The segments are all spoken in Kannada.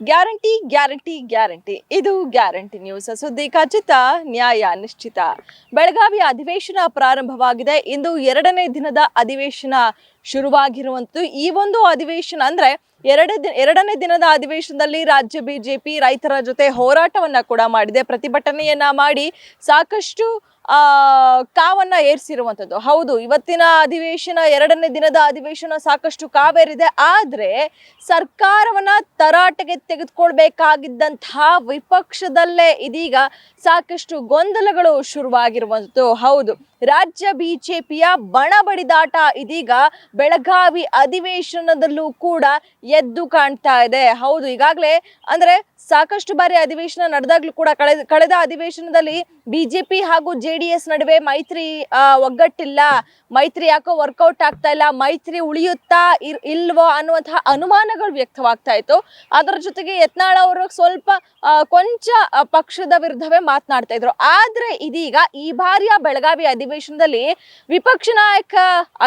ಗ್ಯಾರಂಟಿ ಗ್ಯಾರಂಟಿ ಗ್ಯಾರಂಟಿ ಇದು ಗ್ಯಾರಂಟಿ ನ್ಯೂಸ್ ಸುದ್ದಿ ಖಚಿತ ನ್ಯಾಯ ನಿಶ್ಚಿತ. ಬೆಳಗಾವಿ ಅಧಿವೇಶನ ಪ್ರಾರಂಭವಾಗಿದೆ. ಇಂದು ಎರಡನೇ ದಿನದ ಅಧಿವೇಶನ ಶುರುವಾಗಿರುವಂತದ್ದು. ಈ ಒಂದು ಅಧಿವೇಶನ ಅಂದ್ರೆ ಎರಡನೇ ದಿನದ ಅಧಿವೇಶನದಲ್ಲಿ ರಾಜ್ಯ ಬಿಜೆಪಿ ರೈತರ ಜೊತೆ ಹೋರಾಟವನ್ನ ಕೂಡ ಮಾಡಿದೆ. ಪ್ರತಿಭಟನೆಯನ್ನ ಮಾಡಿ ಸಾಕಷ್ಟು ಕಾವನ್ನ ಏರಿಸಿರುವಂಥದ್ದು. ಹೌದು, ಇವತ್ತಿನ ಅಧಿವೇಶನ ಎರಡನೇ ದಿನದ ಅಧಿವೇಶನ ಸಾಕಷ್ಟು ಕಾವೇರಿದೆ. ಆದ್ರೆ ಸರ್ಕಾರವನ್ನ ತರಾಟೆಗೆ ತೆಗೆದುಕೊಳ್ಬೇಕಾಗಿದ್ದಂತಹ ವಿಪಕ್ಷದಲ್ಲೇ ಇದೀಗ ಸಾಕಷ್ಟು ಗೊಂದಲಗಳು ಶುರುವಾಗಿರುವಂಥದ್ದು. ಹೌದು, ರಾಜ್ಯ ಬಿಜೆಪಿಯ ಬಣಬಡಿದಾಟ ಇದೀಗ ಬೆಳಗಾವಿ ಅಧಿವೇಶನದಲ್ಲೂ ಕೂಡ ಎದ್ದು ಕಾಣ್ತಾ ಇದೆ. ಹೌದು, ಈಗಾಗಲೇ ಅಂದ್ರೆ ಸಾಕಷ್ಟು ಬಾರಿ ಅಧಿವೇಶನ ನಡೆದಾಗ್ಲೂ ಕೂಡ ಕಳೆದ ಅಧಿವೇಶನದಲ್ಲಿ ಬಿಜೆಪಿ ಹಾಗೂ ಜೆಡಿಎಸ್ ನಡುವೆ ಮೈತ್ರಿ ಒಗ್ಗಟ್ಟಿಲ್ಲ, ಮೈತ್ರಿ ಯಾಕೋ ವರ್ಕೌಟ್ ಆಗ್ತಾ ಇಲ್ಲ, ಮೈತ್ರಿ ಉಳಿಯುತ್ತಾ ಇಲ್ವೋ ಅನ್ನುವಂತಹ ಅನುಮಾನಗಳು ವ್ಯಕ್ತವಾಗ್ತಾ ಇತ್ತು. ಅದರ ಜೊತೆಗೆ ಯತ್ನಾಳ್ ಅವರು ಸ್ವಲ್ಪ ಕೊಂಚ ಪಕ್ಷದ ವಿರುದ್ಧವೇ ಮಾತನಾಡ್ತಾ ಇದ್ರು. ಆದ್ರೆ ಇದೀಗ ಈ ಬಾರಿಯ ಬೆಳಗಾವಿ ಅಧಿವೇಶನದಲ್ಲಿ ವಿಪಕ್ಷ ನಾಯಕ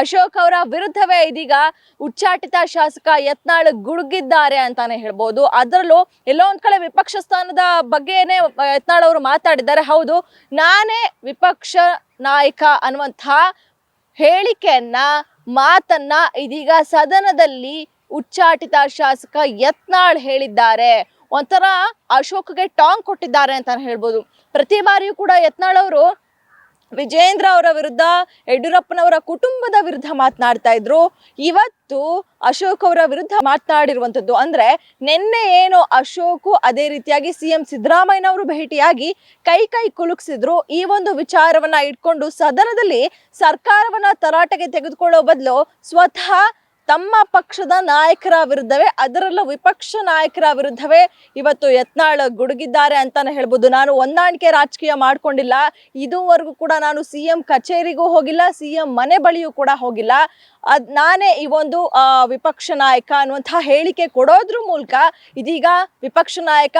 ಅಶೋಕ್ ಅವರ ವಿರುದ್ಧವೇ ಇದೀಗ ಉಚ್ಚಾಟಿತ ಶಾಸಕ ಯತ್ನಾಳ್ ಗುಡುಗಿದ್ದಾರೆ ಅಂತಾನೆ ಹೇಳ್ಬೋದು. ಅದರಲ್ಲೂ ಎಲ್ಲೋ ಒಂದ್ ಕಡೆ ವಿಪಕ್ಷ ಸ್ಥಾನದ ಬಗ್ಗೆನೇ ಯತ್ನಾಳ್ ಅವರು ಮಾತಾಡಿದ್ದಾರೆ. ಹೌದು, ನಾನೇ ವಿಪಕ್ಷ ನಾಯಕ ಅನ್ನುವಂತಹ ಮಾತನ್ನ ಇದೀಗ ಸದನದಲ್ಲಿ ಉಚ್ಚಾಟಿತ ಶಾಸಕ ಯತ್ನಾಳ್ ಹೇಳಿದ್ದಾರೆ. ಒಂಥರ ಅಶೋಕ್ಗೆ ಟಾಂಗ್ ಕೊಟ್ಟಿದ್ದಾರೆ ಅಂತ ಹೇಳ್ಬೋದು. ಪ್ರತಿ ಬಾರಿಯೂ ಕೂಡ ಯತ್ನಾಳ್ ಅವರು ವಿಜೇಂದ್ರ ಅವರ ವಿರುದ್ಧ, ಯಡಿಯೂರಪ್ಪನವರ ಕುಟುಂಬದ ವಿರುದ್ಧ ಮಾತನಾಡ್ತಾ ಇದ್ರು. ಇವತ್ತು ಅಶೋಕ್ ಅವರ ವಿರುದ್ಧ ಮಾತನಾಡಿರುವಂತದ್ದು. ಅಂದ್ರೆ ನಿನ್ನೆ ಏನು ಅಶೋಕ್ ಅದೇ ರೀತಿಯಾಗಿ ಸಿಎಂ ಸಿದ್ದರಾಮಯ್ಯನವರು ಭೇಟಿಯಾಗಿ ಕೈ ಕುಲುಕ್ಸಿದ್ರು. ಈ ಒಂದು ವಿಚಾರವನ್ನ ಇಟ್ಕೊಂಡು ಸದನದಲ್ಲಿ ಸರ್ಕಾರವನ್ನ ತರಾಟೆಗೆ ತೆಗೆದುಕೊಳ್ಳೋ ಬದಲು ಸ್ವತಃ ತಮ್ಮ ಪಕ್ಷದ ನಾಯಕರ ವಿರುದ್ಧವೇ, ಅದರಲ್ಲೂ ವಿಪಕ್ಷ ನಾಯಕರ ವಿರುದ್ಧವೇ ಇವತ್ತು ಯತ್ನಾಳ್ ಗುಡುಗಿದ್ದಾರೆ ಅಂತಾನೆ ಹೇಳ್ಬೋದು. ನಾನು ಹೊಂದಾಣಿಕೆ ರಾಜಕೀಯ ಮಾಡ್ಕೊಂಡಿಲ್ಲ, ಇದುವರೆಗೂ ಕೂಡ ನಾನು ಸಿಎಂ ಕಚೇರಿಗೂ ಹೋಗಿಲ್ಲ, ಸಿಎಂ ಮನೆ ಬಳಿಯೂ ಕೂಡ ಹೋಗಿಲ್ಲ, ನಾನೇ ಈ ಒಂದು ವಿಪಕ್ಷ ನಾಯಕ ಅನ್ನುವಂತಹ ಹೇಳಿಕೆ ಕೊಡೋದ್ರ ಮೂಲಕ ಇದೀಗ ವಿಪಕ್ಷ ನಾಯಕ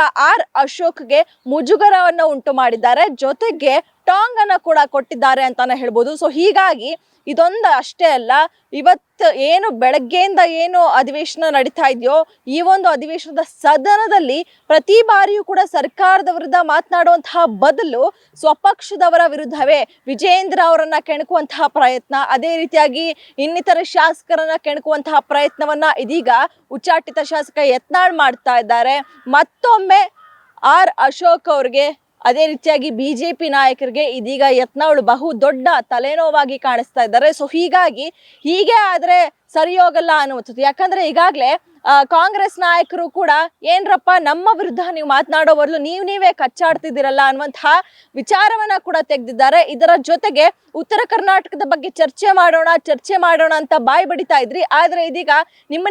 ಅಶೋಕ್ಗೆ ಮುಜುಗರವನ್ನ ಉಂಟು ಮಾಡಿದ್ದಾರೆ. ಜೊತೆಗೆ ಟಾಂಗ್ ಅನ್ನ ಕೂಡ ಕೊಟ್ಟಿದ್ದಾರೆ ಅಂತಾನೆ ಹೇಳ್ಬೋದು. ಸೊ ಹೀಗಾಗಿ ಇದೊಂದು ಅಷ್ಟೇ ಅಲ್ಲ, ಇವತ್ತು ಏನು ಬೆಳಗ್ಗೆಯಿಂದ ಏನು ಅಧಿವೇಶನ ನಡೀತಾ ಇದೆಯೋ, ಈ ಒಂದು ಅಧಿವೇಶನದ ಸದನದಲ್ಲಿ ಪ್ರತಿ ಬಾರಿಯೂ ಕೂಡ ಸರ್ಕಾರದ ವಿರುದ್ಧ ಮಾತನಾಡುವಂತಹ ಬದಲು ಸ್ವಪಕ್ಷದವರ ವಿರುದ್ಧವೇ ವಿಜೇಂದ್ರ ಅವರನ್ನ ಕೆಣಕುವಂತಹ ಪ್ರಯತ್ನ, ಅದೇ ರೀತಿಯಾಗಿ ಇನ್ನಿತರ ಶಾಸಕರನ್ನ ಕೆಣಕುವಂತಹ ಪ್ರಯತ್ನವನ್ನ ಇದೀಗ ಉಚ್ಚಾಟಿತ ಶಾಸಕ ಯತ್ನಾಳ್ ಮಾಡ್ತಾ ಇದ್ದಾರೆ. ಮತ್ತೊಮ್ಮೆ ಅಶೋಕ್ ಅವ್ರಿಗೆ, ಅದೇ ರೀತಿಯಾಗಿ ಬಿಜೆಪಿ ನಾಯಕರಿಗೆ ಇದೀಗ ಯತ್ನಾಳ್ ಬಹು ದೊಡ್ಡ ತಲೆನೋವಾಗಿ ಕಾಣಿಸ್ತಾ ಇದ್ದಾರೆ. ಸೊ ಹೀಗೆ ಆದ್ರೆ ಸರಿ ಹೋಗಲ್ಲ ಅನ್ನುವಂಥದ್ದು. ಯಾಕಂದ್ರೆ ಈಗಾಗಲೇ ಕಾಂಗ್ರೆಸ್ ನಾಯಕರು ಕೂಡ ಏನ್ರಪ್ಪ ನಮ್ಮ ವಿರುದ್ಧ ನೀವು ಮಾತನಾಡೋ ಬದಲು ನೀವೇ ಕಚ್ಚಾಡ್ತಿದ್ದೀರಲ್ಲ ಅನ್ನುವಂತಹ ವಿಚಾರವನ್ನ ಕೂಡ ತೆಗೆದಿದ್ದಾರೆ. ಇದರ ಜೊತೆಗೆ ಉತ್ತರ ಕರ್ನಾಟಕದ ಬಗ್ಗೆ ಚರ್ಚೆ ಮಾಡೋಣ ಅಂತ ಬಾಯಿ ಬಡಿತಾ ಇದ್ರಿ, ಆದ್ರೆ ಇದೀಗ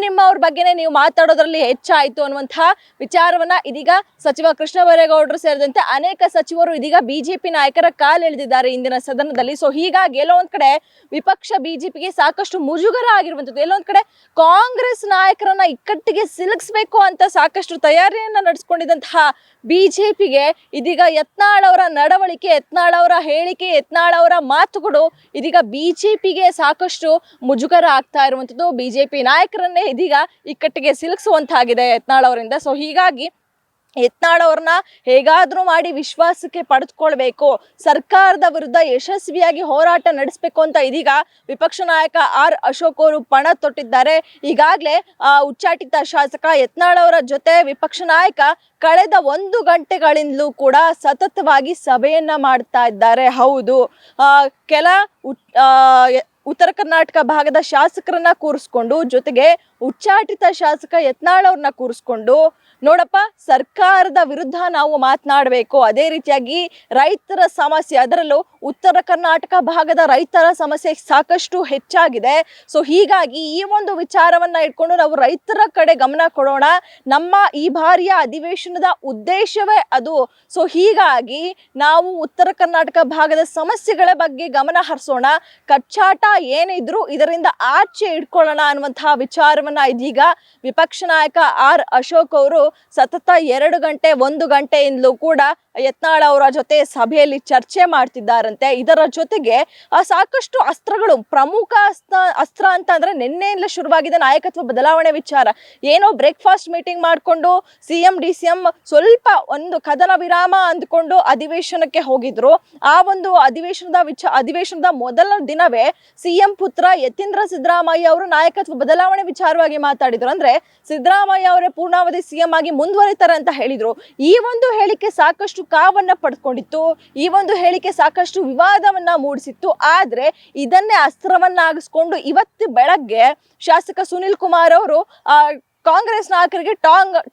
ನಿಮ್ಮವ್ರ ಬಗ್ಗೆನೇ ನೀವು ಮಾತಾಡೋದ್ರಲ್ಲಿ ಹೆಚ್ಚಾಯ್ತು ಅನ್ನುವಂತಹ ವಿಚಾರವನ್ನ ಇದೀಗ ಸಚಿವ ಕೃಷ್ಣ ಬೈರೇಗೌಡರು ಸೇರಿದಂತೆ ಅನೇಕ ಸಚಿವರು ಇದೀಗ ಬಿಜೆಪಿ ನಾಯಕರ ಕಾಲೆಳೆದಿದ್ದಾರೆ ಇಂದಿನ ಸದನದಲ್ಲಿ. ಸೊ ಹೀಗಾಗಿ ಎಲ್ಲೋ ಒಂದ್ ಕಡೆ ವಿಪಕ್ಷ ಬಿಜೆಪಿಗೆ ಸಾಕಷ್ಟು ಮುಜುಗರ ಆಗಿರುವಂತದ್ದು. ಎಲ್ಲೊಂದ್ ಕಡೆ ಕಾಂಗ್ರೆಸ್ ನಾಯಕರನ್ನ ಇಕ್ಕಟ್ಟಿಗೆ ಸಿಲುಕಿಸಬೇಕು ಅಂತ ಸಾಕಷ್ಟು ತಯಾರಿಯನ್ನ ನಡೆಸ್ಕೊಂಡಿದ್ದಂತಹ ಬಿಜೆಪಿಗೆ ಇದೀಗ ಯತ್ನಾಳ್ ಅವರ ನಡವಳಿಕೆ, ಯತ್ನಾಳ್ ಅವರ ಹೇಳಿಕೆ, ಯತ್ನಾಳ್ ಅವರ ಮಾತುಗಳು ಇದೀಗ ಬಿಜೆಪಿಗೆ ಸಾಕಷ್ಟು ಮುಜುಗರ ಆಗ್ತಾ ಇರುವಂತದ್ದು. ಬಿಜೆಪಿ ನಾಯಕರನ್ನೇ ಇದೀಗ ಇಕ್ಕಟ್ಟಿಗೆ ಸಿಲುಕಿಸುವಂತಾಗಿದೆ ಯತ್ನಾಳ್ ಅವರಿಂದ. ಸೊ ಹೀಗಾಗಿ ಯತ್ನಾಳ್ ಅವ್ರನ್ನ ಹೇಗಾದ್ರೂ ಮಾಡಿ ವಿಶ್ವಾಸಕ್ಕೆ ಪಡೆದುಕೊಳ್ಬೇಕು, ಸರ್ಕಾರದ ವಿರುದ್ಧ ಯಶಸ್ವಿಯಾಗಿ ಹೋರಾಟ ನಡೆಸಬೇಕು ಅಂತ ಇದೀಗ ವಿಪಕ್ಷ ನಾಯಕ ಅಶೋಕ್ ಅವರು ಪಣ ತೊಟ್ಟಿದ್ದಾರೆ. ಈಗಾಗಲೇ ಉಚ್ಚಾಟಿತ ಶಾಸಕ ಯತ್ನಾಳ್ ಅವರ ಜೊತೆ ವಿಪಕ್ಷ ನಾಯಕ ಕಳೆದ 1 ಗಂಟೆಗಳಿಂದಲೂ ಕೂಡ ಸತತವಾಗಿ ಸಭೆಯನ್ನ ಮಾಡ್ತಾ ಇದ್ದಾರೆ. ಹೌದು, ಉತ್ತರ ಕರ್ನಾಟಕ ಭಾಗದ ಶಾಸಕರನ್ನ ಕೂರಿಸ್ಕೊಂಡು, ಜೊತೆಗೆ ಉಚ್ಚಾಟಿತ ಶಾಸಕ ಯತ್ನಾಳ್ ಅವ್ರನ್ನ ಕೂರಿಸ್ಕೊಂಡು, ನೋಡಪ್ಪ ಸರ್ಕಾರದ ವಿರುದ್ಧ ನಾವು ಮಾತನಾಡಬೇಕು, ಅದೇ ರೀತಿಯಾಗಿ ರೈತರ ಸಮಸ್ಯೆ, ಅದರಲ್ಲೂ ಉತ್ತರ ಕರ್ನಾಟಕ ಭಾಗದ ರೈತರ ಸಮಸ್ಯೆ ಸಾಕಷ್ಟು ಹೆಚ್ಚಾಗಿದೆ. ಸೊ ಹೀಗಾಗಿ ಈ ಒಂದು ವಿಚಾರವನ್ನ ಇಟ್ಕೊಂಡು ನಾವು ರೈತರ ಕಡೆ ಗಮನ ಕೊಡೋಣ, ನಮ್ಮ ಈ ಬಾರಿಯ ಅಧಿವೇಶನದ ಉದ್ದೇಶವೇ ಅದು. ಸೊ ಹೀಗಾಗಿ ನಾವು ಉತ್ತರ ಕರ್ನಾಟಕ ಭಾಗದ ಸಮಸ್ಯೆಗಳ ಬಗ್ಗೆ ಗಮನ ಹರಿಸೋಣ, ಕಚ್ಚಾಟ ಏನಿದ್ರು ಇದರಿಂದ ಆಚೆ ಇಟ್ಕೊಳ್ಳೋಣ ಅನ್ನುವಂತಹ ವಿಚಾರವನ್ನ ವಿಚಾರವನ್ನ ಇದೀಗ ವಿಪಕ್ಷ ನಾಯಕ ಆರ್ ಅಶೋಕ್ ಅವರು ಸತತ 2 ಗಂಟೆ 1 ಗಂಟೆಯಿಂದಲೂ ಕೂಡ ಯತ್ನಾಳ್ ಅವರ ಜೊತೆ ಸಭೆಯಲ್ಲಿ ಚರ್ಚೆ ಮಾಡ್ತಿದ್ದಾರಂತೆ. ಇದರ ಜೊತೆಗೆ ಸಾಕಷ್ಟು ಅಸ್ತ್ರಗಳು, ಪ್ರಮುಖ ಅಸ್ತ್ರ ಅಂತ ಅಂದ್ರೆ ನಿನ್ನೆಯಿಂದಲೇ ಶುರುವಾಗಿದೆ ನಾಯಕತ್ವ ಬದಲಾವಣೆ ವಿಚಾರ. ಏನೋ ಬ್ರೇಕ್ಫಾಸ್ಟ್ ಮೀಟಿಂಗ್ ಮಾಡಿಕೊಂಡು ಸಿಎಂ ಡಿಸಿಎಂ ಸ್ವಲ್ಪ ಒಂದು ಕದನ ವಿರಾಮ ಅಂದ್ಕೊಂಡು ಅಧಿವೇಶನಕ್ಕೆ ಹೋಗಿದ್ರು. ಆ ಒಂದು ಅಧಿವೇಶನದ ಮೊದಲ ದಿನವೇ ಸಿಎಂ ಪುತ್ರ ಯತೀಂದ್ರ ಸಿದ್ದರಾಮಯ್ಯ ಅವರು ನಾಯಕತ್ವ ಬದಲಾವಣೆ ವಿಚಾರವಾಗಿ ಮಾತಾಡಿದ್ರು. ಅಂದ್ರೆ ಸಿದ್ದರಾಮಯ್ಯ ಅವರೇ ಪೂರ್ಣಾವಧಿ ಸಿಎಂ ಆಗಿ ಮುಂದುವರಿತಾರೆ ಅಂತ ಹೇಳಿದ್ರು. ಈ ಒಂದು ಹೇಳಿಕೆ ಸಾಕಷ್ಟು ಕಾವನ್ನ ಪಡ್ಕೊಂಡಿತ್ತು. ಈ ಒಂದು ಹೇಳಿಕೆ ಸಾಕಷ್ಟು ವಿವಾದವನ್ನ ಮೂಡಿಸಿತ್ತು. ಆದ್ರೆ ಇದನ್ನೇ ಅಸ್ತ್ರವನ್ನಾಗಿಸ್ಕೊಂಡು ಇವತ್ತು ಬೆಳಗ್ಗೆ ಶಾಸಕ ಸುನಿಲ್ ಕುಮಾರ್ ಅವರು ಕಾಂಗ್ರೆಸ್ ನಾಯಕರಿಗೆ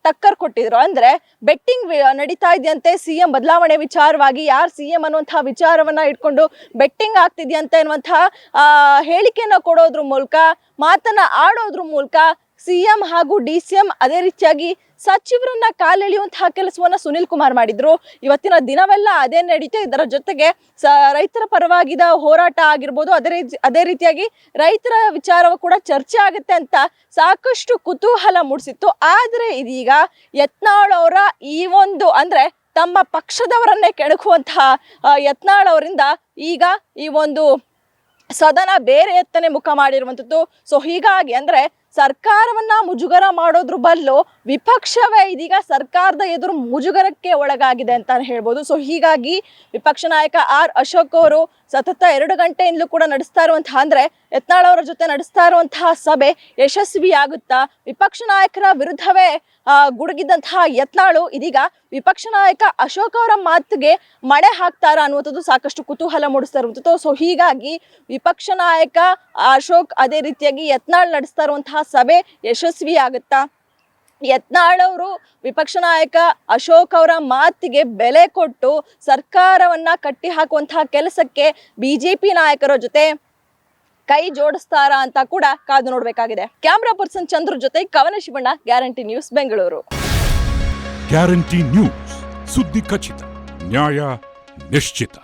ಟಕ್ಕರ್ ಕೊಟ್ಟಿದ್ರು. ಅಂದ್ರೆ ಬೆಟ್ಟಿಂಗ್ ನಡೀತಾ ಇದೆಯಂತೆ ಸಿಎಂ ಬದಲಾವಣೆ ವಿಚಾರವಾಗಿ, ಯಾರು ಸಿಎಂ ಅನ್ನುವಂತಹ ವಿಚಾರವನ್ನ ಇಟ್ಕೊಂಡು ಬೆಟ್ಟಿಂಗ್ ಆಗ್ತಿದ್ಯಂತೆ ಅನ್ನುವಂತಹ ಹೇಳಿಕೆಯನ್ನ ಕೊಡೋದ್ರ ಮೂಲಕ, ಮಾತನ್ನ ಆಡೋದ್ರ ಮೂಲಕ ಸಿಎಂ ಹಾಗೂ ಡಿಸಿಎಂ ಅದೇ ರೀತಿಯಾಗಿ ಸಚಿವರನ್ನ ಕಾಲೆಳೆಯುವಂತಹ ಕೆಲಸವನ್ನ ಸುನಿಲ್ ಕುಮಾರ್ ಮಾಡಿದ್ರು. ಇವತ್ತಿನ ದಿನವೆಲ್ಲ ಅದೇ ನಡೀತು. ಇದರ ಜೊತೆಗೆ ರೈತರ ಪರವಾಗಿದ ಹೋರಾಟ ಆಗಿರ್ಬೋದು, ಅದೇ ರೀತಿಯಾಗಿ ರೈತರ ವಿಚಾರವೂ ಕೂಡ ಚರ್ಚೆ ಆಗುತ್ತೆ ಅಂತ ಸಾಕಷ್ಟು ಕುತೂಹಲ ಮೂಡಿಸಿತ್ತು. ಆದ್ರೆ ಇದೀಗ ಯತ್ನಾಳ್ ಅವರ ಈ ಒಂದು ಅಂದ್ರೆ ತಮ್ಮ ಪಕ್ಷದವರನ್ನೇ ಕೆಣಕುವಂತಹ ಯತ್ನಾಳ್ ಅವರಿಂದ ಈಗ ಈ ಒಂದು ಸದನ ಬೇರೆ ಎತ್ತನೆ ಮುಖ ಮಾಡಿರುವಂಥದ್ದು. ಸೊ ಹೀಗಾಗಿ ಅಂದ್ರೆ ಸರ್ಕಾರವನ್ನ ಮುಜುಗರ ಮಾಡೋದ್ರ ಬದಲು ವಿಪಕ್ಷವೇ ಇದೀಗ ಸರ್ಕಾರದ ಎದುರು ಮುಜುಗರಕ್ಕೆ ಒಳಗಾಗಿದೆ ಅಂತ ಹೇಳ್ಬೋದು. ಸೊ ಹೀಗಾಗಿ ವಿಪಕ್ಷ ನಾಯಕ ಆರ್ ಅಶೋಕ್ ಅವರು ಸತತ 2 ಗಂಟೆಯಿಂದಲೂ ಕೂಡ ನಡೆಸ್ತಾ ಇರುವಂತಹ ಅಂದ್ರೆ ಯತ್ನಾಳ್ ಅವರ ಜೊತೆ ನಡೆಸ್ತಾ ಇರುವಂತಹ ಸಭೆ ಯಶಸ್ವಿ ಆಗುತ್ತಾ? ವಿಪಕ್ಷ ನಾಯಕರ ವಿರುದ್ಧವೇ ಗುಡುಗಿದ್ದಂತಹ ಯತ್ನಾಳು ಇದೀಗ ವಿಪಕ್ಷ ನಾಯಕ ಅಶೋಕ್ ಅವರ ಮಾತಿಗೆ ಮಣೆ ಹಾಕ್ತಾರ ಅನ್ನುವಂಥದ್ದು ಸಾಕಷ್ಟು ಕುತೂಹಲ ಮೂಡಿಸ್ತಾ ಇರುವಂಥದ್ದು. ಸೊ ಹೀಗಾಗಿ ವಿಪಕ್ಷ ನಾಯಕ ಅಶೋಕ್ ಅದೇ ರೀತಿಯಾಗಿ ಯತ್ನಾಳ್ ನಡೆಸ್ತಾ ಇರುವಂತಹ ಸಭೆ ಯಶಸ್ವಿ ಆಗುತ್ತಾ? ಯತ್ನಾಳ್ ಅವರು ವಿಪಕ್ಷ ನಾಯಕ ಅಶೋಕ್ ಅವರ ಮಾತಿಗೆ ಬೆಲೆ ಕೊಟ್ಟು ಸರ್ಕಾರವನ್ನ ಕಟ್ಟಿ ಹಾಕುವಂತಹ ಕೆಲಸಕ್ಕೆ ಬಿಜೆಪಿ ನಾಯಕರ ಜೊತೆ ಕೈ ಜೋಡಿಸ್ತಾರ ಅಂತ ಕೂಡ ಕಾದು ನೋಡ್ಬೇಕಾಗಿದೆ. ಕ್ಯಾಮ್ರಾ ಪರ್ಸನ್ ಚಂದ್ರು ಜೊತೆ ಕವನ Shivanna, guarantee news, Bengaluru. Guarantee news, ಸುದ್ದಿ ಖಚಿತ, ನ್ಯಾಯ ನಿಶ್ಚಿತ.